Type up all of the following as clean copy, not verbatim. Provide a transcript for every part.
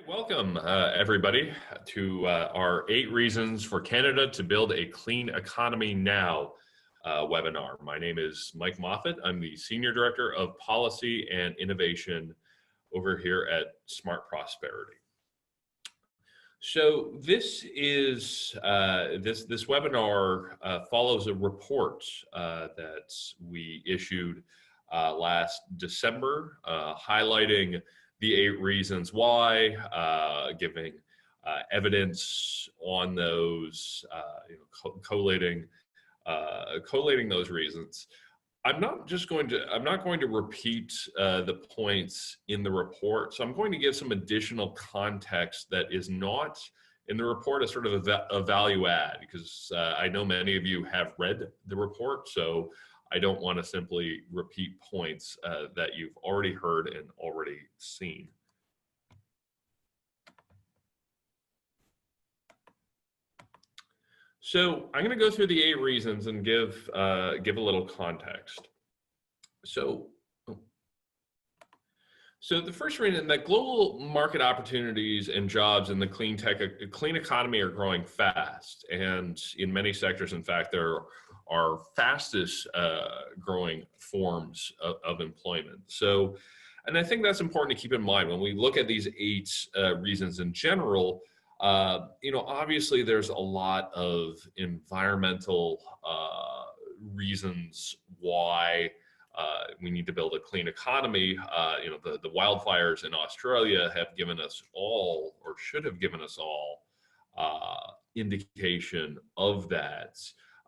Welcome, everybody, to our 8 Reasons for Canada to Build a Clean Economy Now webinar. My name is Mike Moffat. I'm the Senior Director of Policy and Innovation over here at Smart Prosperity. So this is this webinar follows a report that we issued last December, highlighting the 8 reasons why, giving evidence on those, collating those reasons. I'm not going to repeat the points in the report, so I'm going to give some additional context that is not in the report as sort of a value add, because I know many of you have read the report, so I don't want to simply repeat points that you've already heard and already seen. So I'm going to go through the 8 reasons and give a little context. So the first reason, that global market opportunities and jobs in the clean economy are growing fast, and in many sectors, in fact, there are fastest growing forms of employment. So, and I think that's important to keep in mind when we look at these 8 reasons in general. Obviously there's a lot of environmental reasons why we need to build a clean economy. The wildfires in Australia have given us all, or should have given us all, indication of that.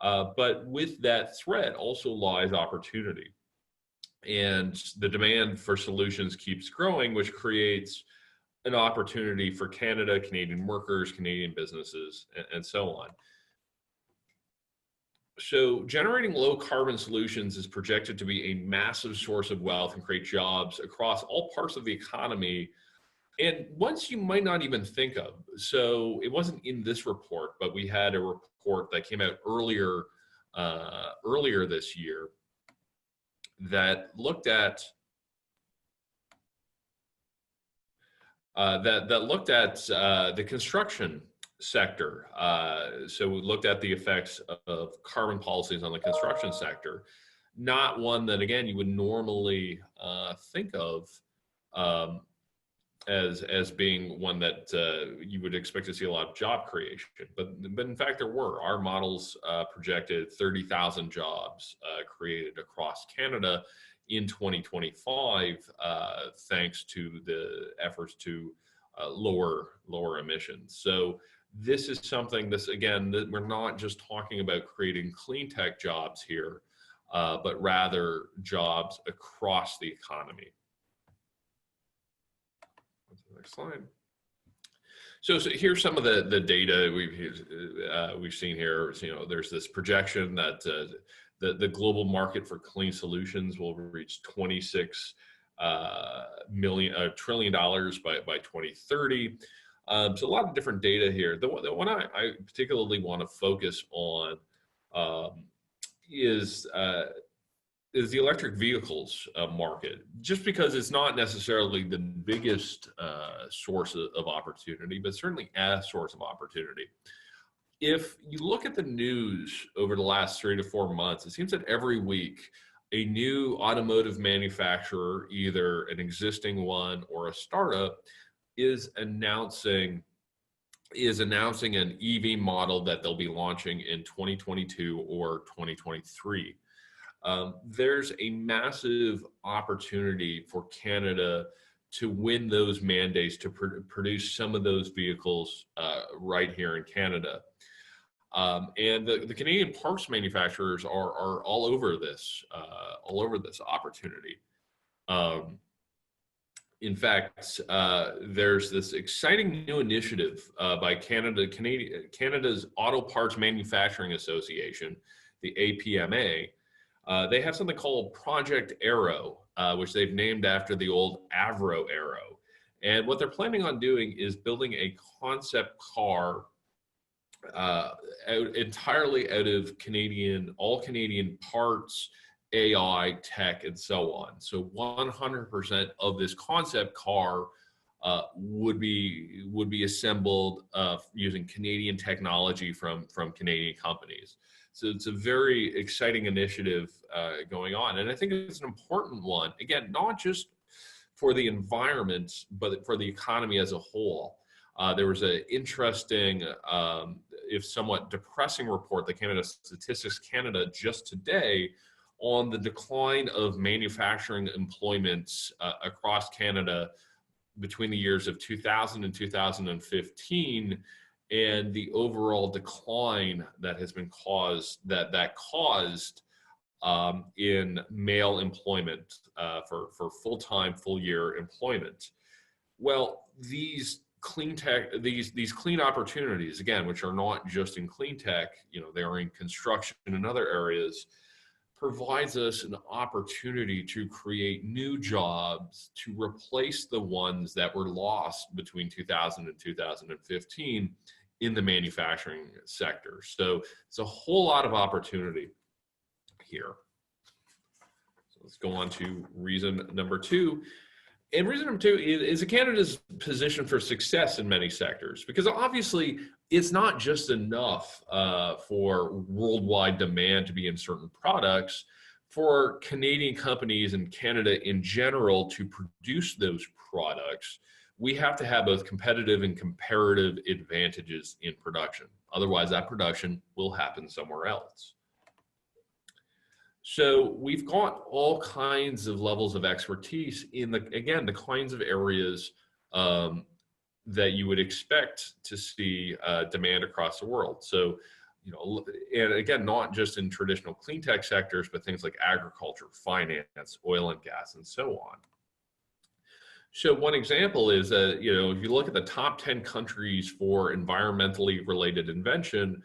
But with that threat also lies opportunity. And the demand for solutions keeps growing, which creates an opportunity for Canada, Canadian workers, Canadian businesses, and so on. So generating low carbon solutions is projected to be a massive source of wealth and create jobs across all parts of the economy, and ones you might not even think of. So it wasn't in this report, but we had a report that came out earlier this year that looked at the construction sector. So we looked at the effects of carbon policies on the construction sector. Not one that, again, you would normally think of as being one that you would expect to see a lot of job creation. But in fact, there were. Our models projected 30,000 jobs created across Canada in 2025, thanks to the efforts to lower emissions. So this is something, again, that we're not just talking about creating clean tech jobs here, but rather jobs across the economy. Next slide. So here's some of the data we've seen here. There's this projection that the global market for clean solutions will reach $26 trillion by 2030. So a lot of different data here. The one I particularly want to focus on is the electric vehicles market, just because it's not necessarily the biggest source of opportunity, but certainly a source of opportunity. If you look at the news over the last 3 to 4 months, it seems that every week a new automotive manufacturer, either an existing one or a startup, is announcing an EV model that they'll be launching in 2022 or 2023. There's a massive opportunity for Canada to win those mandates to produce some of those vehicles right here in Canada. And the Canadian parts manufacturers are all over this opportunity. In fact, there's this exciting new initiative by Canada's Auto Parts Manufacturing Association, the APMA. They have something called Project Aero, which they've named after the old Avro Arrow. And what they're planning on doing is building a concept car entirely out of all Canadian parts, AI, tech, and so on. So 100% of this concept car would be assembled using Canadian technology from Canadian companies. So it's a very exciting initiative going on, and I think it's an important one. Again, not just for the environment, but for the economy as a whole. There was an interesting, if somewhat depressing report that came out of Statistics Canada just today on the decline of manufacturing employment across Canada between the years of 2000 and 2015, and the overall decline that has been caused in male employment for full-time, full-year employment. Well, these clean tech, these clean opportunities, again, which are not just in clean tech, they are in construction and other areas, provides us an opportunity to create new jobs to replace the ones that were lost between 2000 and 2015 in the manufacturing sector. So it's a whole lot of opportunity here. So let's go on to reason number 2. And reason number 2 is Canada's position for success in many sectors, because obviously it's not just enough for worldwide demand to be in certain products. For Canadian companies and Canada in general to produce those products, we have to have both competitive and comparative advantages in production. Otherwise, that production will happen somewhere else. So we've got all kinds of levels of expertise in the kinds of areas that you would expect to see demand across the world. So, and again, not just in traditional clean tech sectors, but things like agriculture, finance, oil and gas, and so on. So one example is that, if you look at the top 10 countries for environmentally related invention,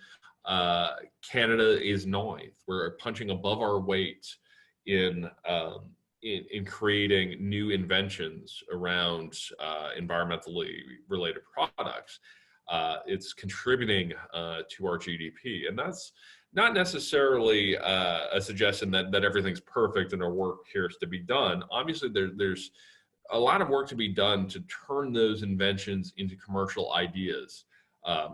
Canada is 9th. We're punching above our weight in creating new inventions around environmentally related products. It's contributing to our GDP, and that's not necessarily a suggestion that everything's perfect and our work here is to be done. Obviously, there's a lot of work to be done to turn those inventions into commercial ideas.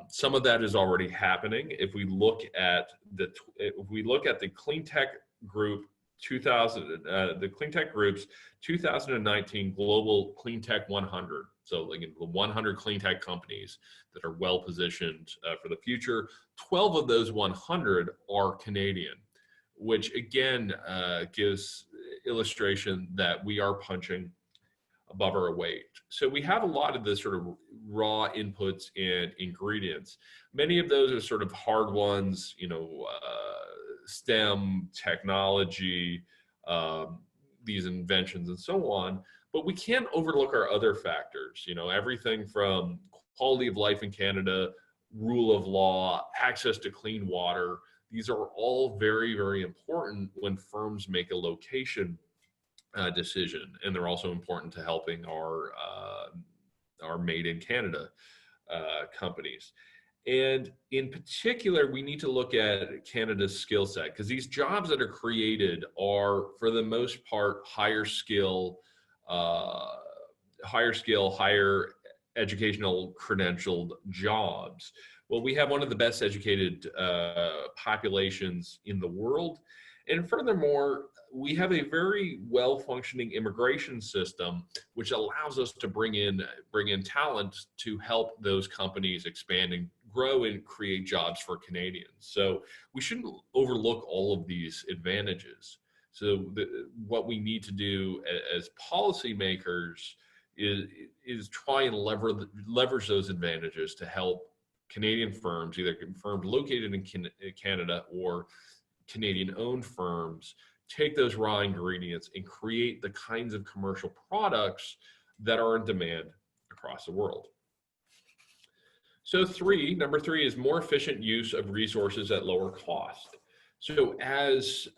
Some of that is already happening. If we look at the Clean Tech Group 2000, the Clean Tech Group's 2019 Global Clean Tech 100, so like the 100 clean tech companies that are well positioned for the future, 12 of those 100 are Canadian, which again gives illustration that we are punching above our weight. So we have a lot of the sort of raw inputs and ingredients. Many of those are sort of hard ones, STEM, technology, these inventions and so on, but we can't overlook our other factors, everything from quality of life in Canada, rule of law, access to clean water. These are all very, very important when firms make a location decision, and they're also important to helping our made in Canada companies. And in particular, we need to look at Canada's skill set, because these jobs that are created are, for the most part, higher educational credentialed jobs. Well, we have one of the best educated populations in the world, and furthermore, we have a very well-functioning immigration system, which allows us to bring in talent to help those companies expand and grow and create jobs for Canadians. So we shouldn't overlook all of these advantages. So what we need to do as policymakers is try and leverage those advantages to help Canadian firms, either firms located in Canada or Canadian-owned firms, take those raw ingredients and create the kinds of commercial products that are in demand across the world. So number three is more efficient use of resources at lower cost. So as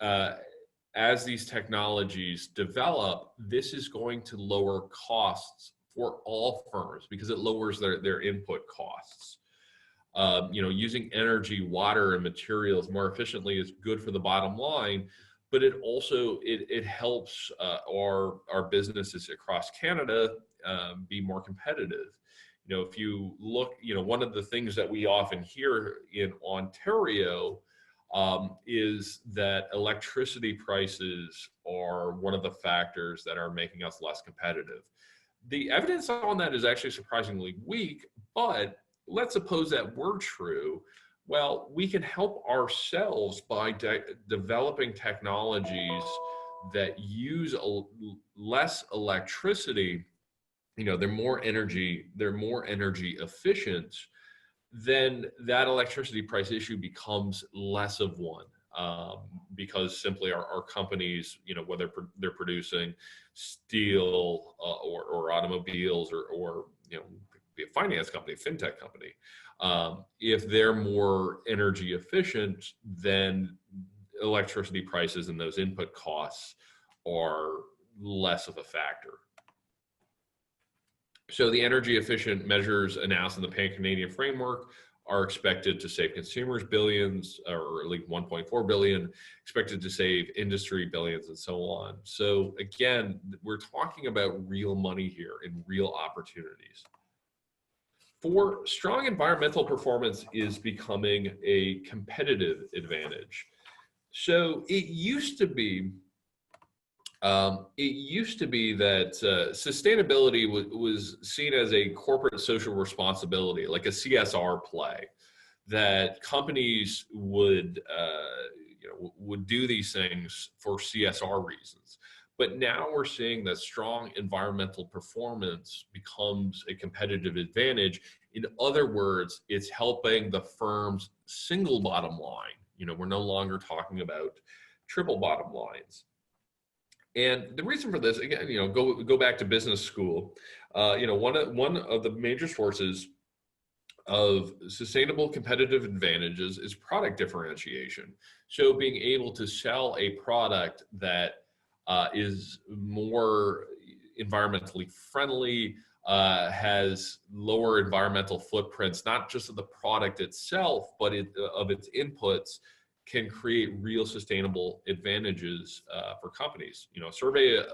these technologies develop, this is going to lower costs for all firms because it lowers their input costs. Using energy, water, and materials more efficiently is good for the bottom line, but it also it helps our businesses across Canada be more competitive. You know, if you look, you know, one of the things that we often hear in Ontario is that electricity prices are one of the factors that are making us less competitive. The evidence on that is actually surprisingly weak, but let's suppose that were true. Well, we can help ourselves by developing technologies that use less electricity. You know, they're more energy efficient, then that electricity price issue becomes less of one, because simply our companies, you know, whether they're producing steel or automobiles or you know, be a finance company, fintech company, if they're more energy efficient, then electricity prices and those input costs are less of a factor. So the energy efficient measures announced in the Pan-Canadian framework are expected to save consumers billions, or at least 1.4 billion, expected to save industry billions, and so on. So again, we're talking about real money here and real opportunities. For strong environmental performance is becoming a competitive advantage. So it used to be that sustainability was seen as a corporate social responsibility, like a CSR play, that companies would do these things for CSR reasons. But now we're seeing that strong environmental performance becomes a competitive advantage. In other words, it's helping the firm's single bottom line. You know, we're no longer talking about triple bottom lines. And the reason for this, again, you know, go back to business school. You know, one of the major sources of sustainable competitive advantages is product differentiation. So being able to sell a product that is more environmentally friendly, has lower environmental footprints, not just of the product itself, but of its inputs, can create real sustainable advantages for companies. You know, a survey has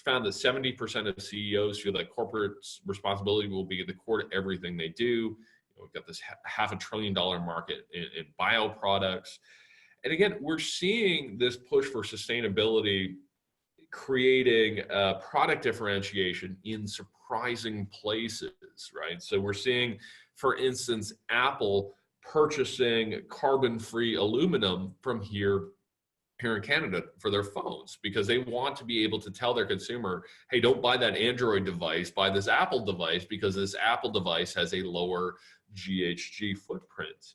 found that 70% of CEOs feel that corporate responsibility will be at the core to everything they do. You know, we've got this $500 billion market in bioproducts. And again, we're seeing this push for sustainability creating product differentiation in surprising places, right? So we're seeing, for instance, Apple purchasing carbon-free aluminum from here in Canada for their phones, because they want to be able to tell their consumer, hey, don't buy that Android device, buy this Apple device, because this Apple device has a lower GHG footprint.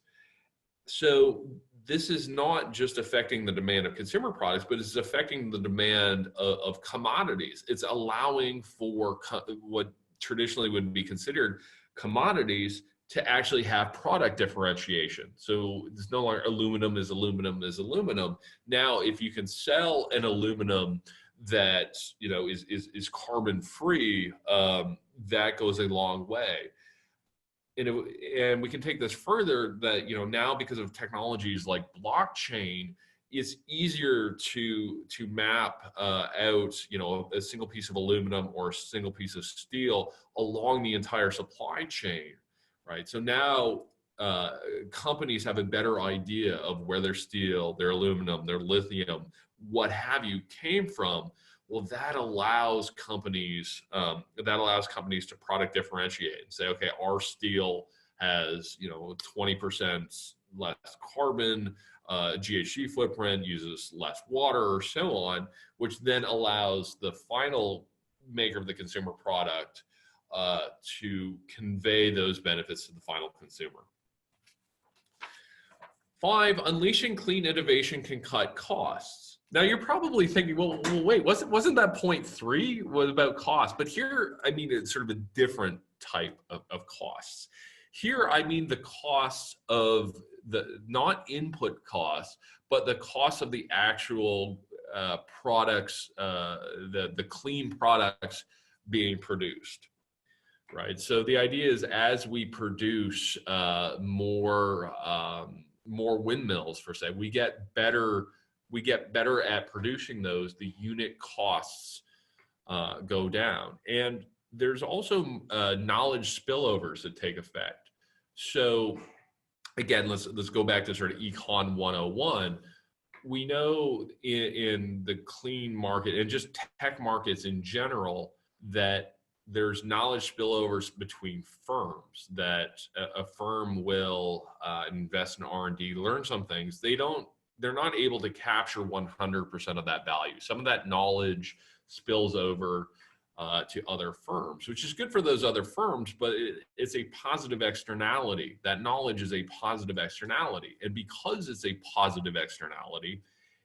So this is not just affecting the demand of consumer products, but it's affecting the demand of commodities. It's allowing for what traditionally would be considered commodities to actually have product differentiation. So it's no longer aluminum is aluminum is aluminum. Now, if you can sell an aluminum that, you know, is carbon free, that goes a long way. And we can take this further, that, you know, now because of technologies like blockchain, it's easier to map out, you know, a single piece of aluminum or a single piece of steel along the entire supply chain, right? So now companies have a better idea of where their steel, their aluminum, their lithium, what have you, came from. Well, that allows companies to product differentiate and say, okay, our steel has, you know, 20% less carbon, GHG footprint, uses less water, or so on, which then allows the final maker of the consumer product to convey those benefits to the final consumer. 5, unleashing clean innovation can cut costs. Now you're probably thinking, well wait, wasn't that point 3 was about cost? But here, I mean, it's sort of a different type of costs. Here, I mean the costs of the, not input costs, but the cost of the actual products, the clean products being produced. Right. So the idea is, as we produce more windmills, for say, we get better we get better at producing those, the unit costs go down. And there's also knowledge spillovers that take effect. So again, let's go back to sort of Econ 101. We know in the clean market and just tech markets in general that there's knowledge spillovers between firms, that a firm will invest in R&D, learn some things. They're not able to capture 100% of that value. Some of that knowledge spills over to other firms, which is good for those other firms, but it's a positive externality. That knowledge is a positive externality. And because it's a positive externality,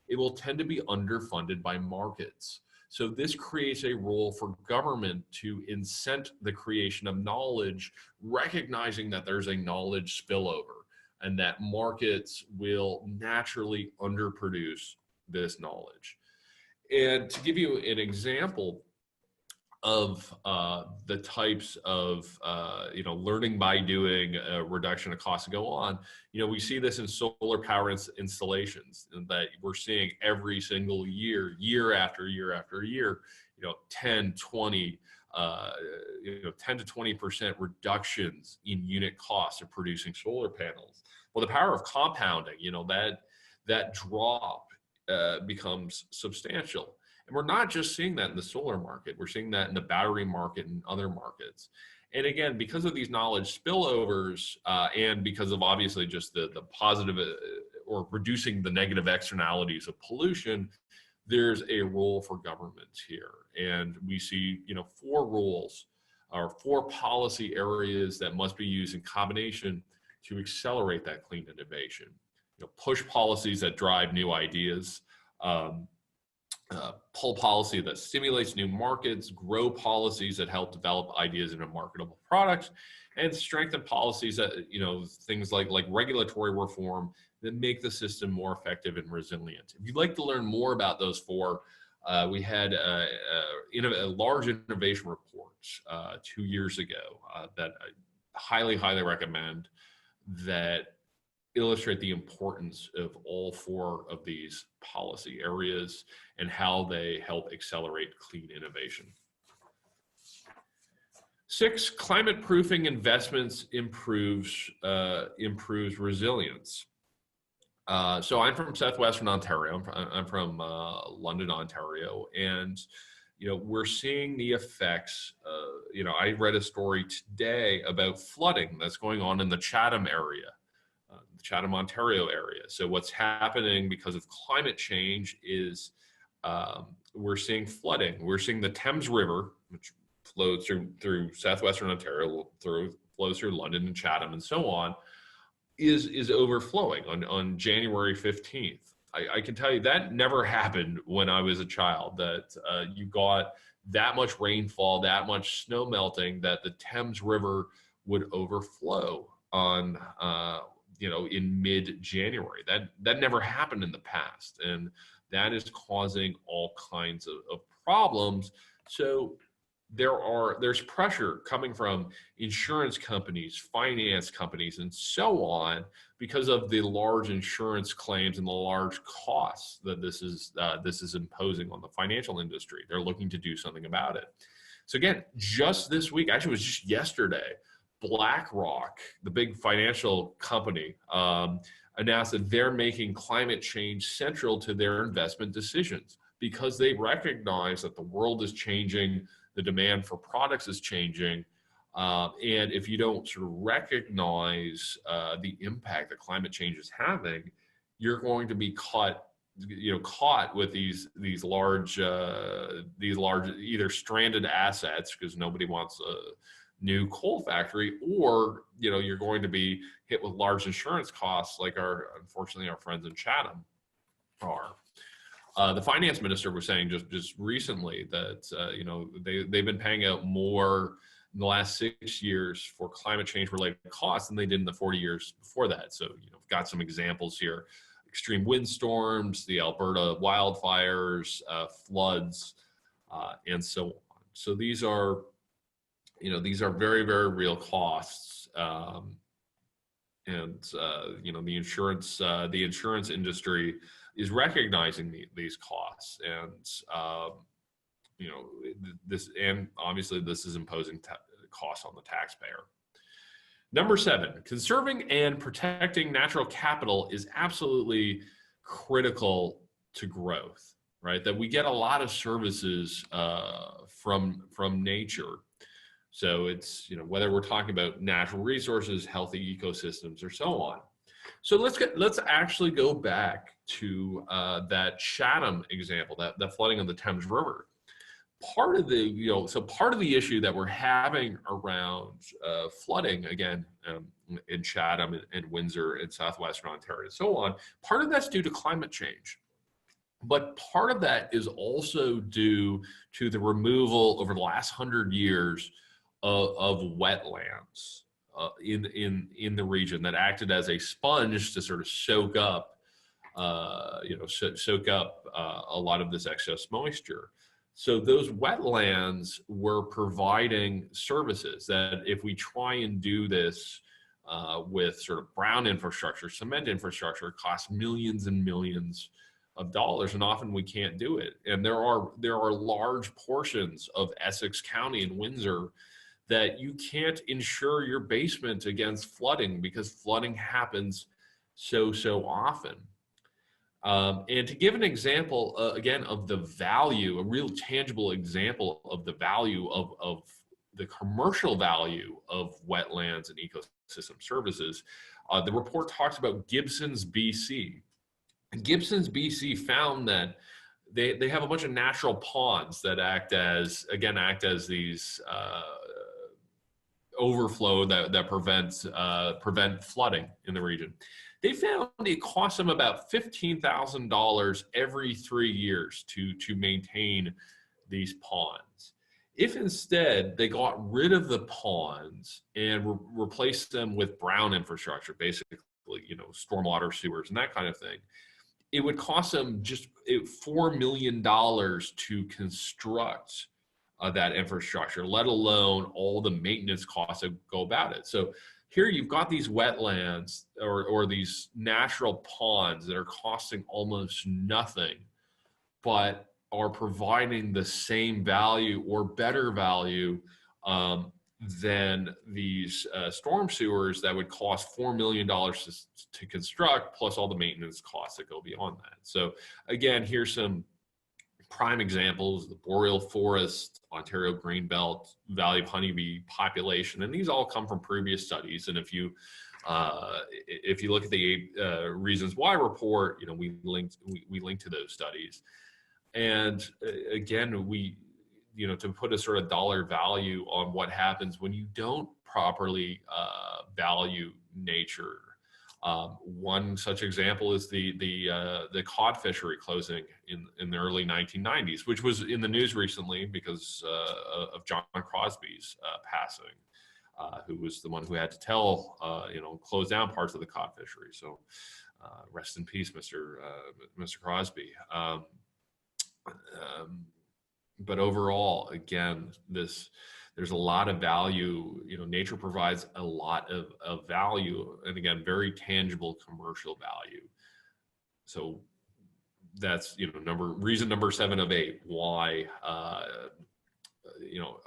it will tend to be underfunded by markets. So this creates a role for government to incent the creation of knowledge, recognizing that there's a knowledge spillover and that markets will naturally underproduce this knowledge. And to give you an example of the types of learning by doing, reduction of costs to go on, we see this in solar power installations that we're seeing every single year after year after year, 10 20 10 to 20% reductions in unit costs of producing solar panels. Well, the power of compounding, that drop becomes substantial. And we're not just seeing that in the solar market, we're seeing that in the battery market and other markets. And again, because of these knowledge spillovers and because of obviously just the positive or reducing the negative externalities of pollution, there's a role for governments here. And we see, 4 rules or 4 policy areas that must be used in combination to accelerate that clean innovation. Push policies that drive new ideas, pull policy that stimulates new markets, grow policies that help develop ideas into marketable products, and strengthen policies that, things like regulatory reform that make the system more effective and resilient. If you'd like to learn more about those 4, we had a large innovation report 2 years ago that I highly, highly recommend, that illustrate the importance of all 4 of these policy areas and how they help accelerate clean innovation. 6, climate proofing investments improves resilience. So I'm from Southwestern Ontario. I'm from London, Ontario, and we're seeing the effects. I read a story today about flooding that's going on in the Chatham area. The Chatham, Ontario area. So what's happening because of climate change is we're seeing flooding. We're seeing the Thames River, which flows through Southwestern Ontario, flows through London and Chatham and so on, is overflowing on January 15th. I can tell you that never happened when I was a child, that you got that much rainfall, that much snow melting, that the Thames River would overflow on in mid-January. That never happened in the past, and that is causing all kinds of problems. So there's pressure coming from insurance companies, finance companies, and so on, because of the large insurance claims and the large costs that this is imposing on the financial industry. They're looking to do something about it. So again, just this week, actually it was just yesterday, BlackRock, the big financial company, announced that they're making climate change central to their investment decisions because they recognize that the world is changing, the demand for products is changing, and if you don't sort of recognize the impact that climate change is having, you're going to be caught with these large either stranded assets because nobody wants a new coal factory, or you're going to be hit with large insurance costs like unfortunately our friends in Chatham are. The finance minister was saying just recently that they've been paying out more in the last 6 years for climate change related costs than they did in the 40 years before that. So we've got some examples here: extreme windstorms, the Alberta wildfires, floods, and so on. So these are very, very real costs, And the insurance industry is recognizing these costs, and this, and obviously this is imposing costs on the taxpayer. Number 7, conserving and protecting natural capital is absolutely critical to growth, right? That we get a lot of services from nature. So it's, whether we're talking about natural resources, healthy ecosystems, or so on. So let's actually go back to that Chatham example, that flooding of the Thames River. Part of the issue that we're having around flooding, again, in Chatham and Windsor and southwestern Ontario and so on, part of that's due to climate change. But part of that is also due to the removal over the last 100 years of wetlands in the region that acted as a sponge to sort of soak up a lot of this excess moisture. So those wetlands were providing services that, if we try and do this with sort of brown infrastructure, cement infrastructure, it costs millions and millions of dollars, and often we can't do it. And there are large portions of Essex County and Windsor that you can't insure your basement against flooding because flooding happens so often. And to give an example, again, of the value, a real tangible example of the value of the commercial value of wetlands and ecosystem services, the report talks about Gibson's, BC. And Gibson's, BC found that they have a bunch of natural ponds that act as these overflow that prevent flooding in the region. They found it cost them about $15,000 every 3 years to maintain these ponds. If instead they got rid of the ponds and replaced them with brown infrastructure, basically, stormwater sewers and that kind of thing, it would cost them just $4 million to construct that infrastructure, let alone all the maintenance costs that go about it. So here you've got these wetlands or these natural ponds that are costing almost nothing, but are providing the same value or better value than these storm sewers that would cost $4 million to construct, plus all the maintenance costs that go beyond that. So again, here's some prime examples: the boreal forest, Ontario Greenbelt, Valley of Honeybee population, and these all come from previous studies. And if you look at the reasons why report, we link to those studies. And again, to put a sort of dollar value on what happens when you don't properly value nature. One such example is the cod fishery closing in the early 1990s, which was in the news recently because of John Crosby's passing, who was the one who had to close down parts of the cod fishery. So rest in peace, Mr. Crosby. But overall, again, there's a lot of value. Nature provides a lot of value, and again, very tangible commercial value. So that's reason number 7 of 8 why of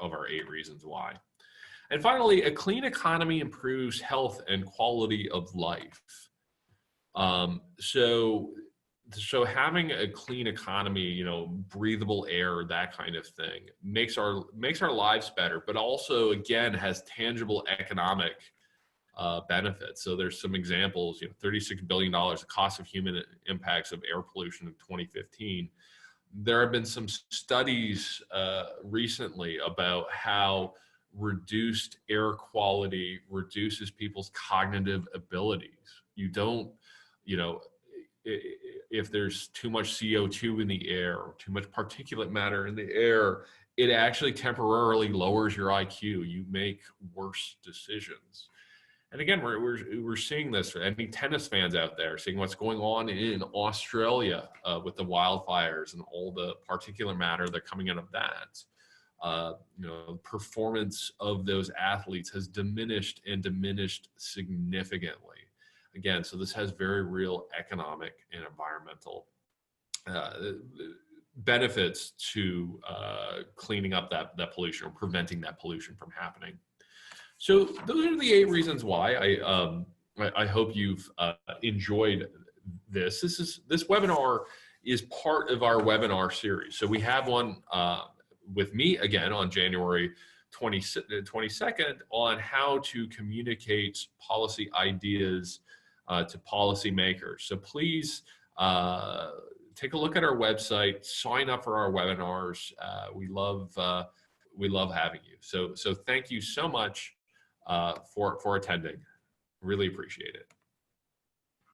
our 8 reasons why. And finally, a clean economy improves health and quality of life. So having a clean economy, breathable air, that kind of thing, makes our lives better, but also, again, has tangible economic benefits. So there's some examples, $36 billion, the cost of human impacts of air pollution in 2015. There have been some studies recently about how reduced air quality reduces people's cognitive abilities. If there's too much CO2 in the air, or too much particulate matter in the air, it actually temporarily lowers your IQ. You make worse decisions. And again, we're seeing this. Any tennis fans out there seeing what's going on in Australia with the wildfires and all the particulate matter that's coming out of that. Performance of those athletes has diminished significantly. Again, so this has very real economic and environmental benefits to cleaning up that pollution or preventing that pollution from happening. So those are the 8 reasons why. I hope you've enjoyed this. This webinar is part of our webinar series. So we have one with me again on January 22nd on how to communicate policy ideas to policymakers. So please take a look at our website, sign up for our webinars. We love having you. So thank you so much for attending. Really appreciate it.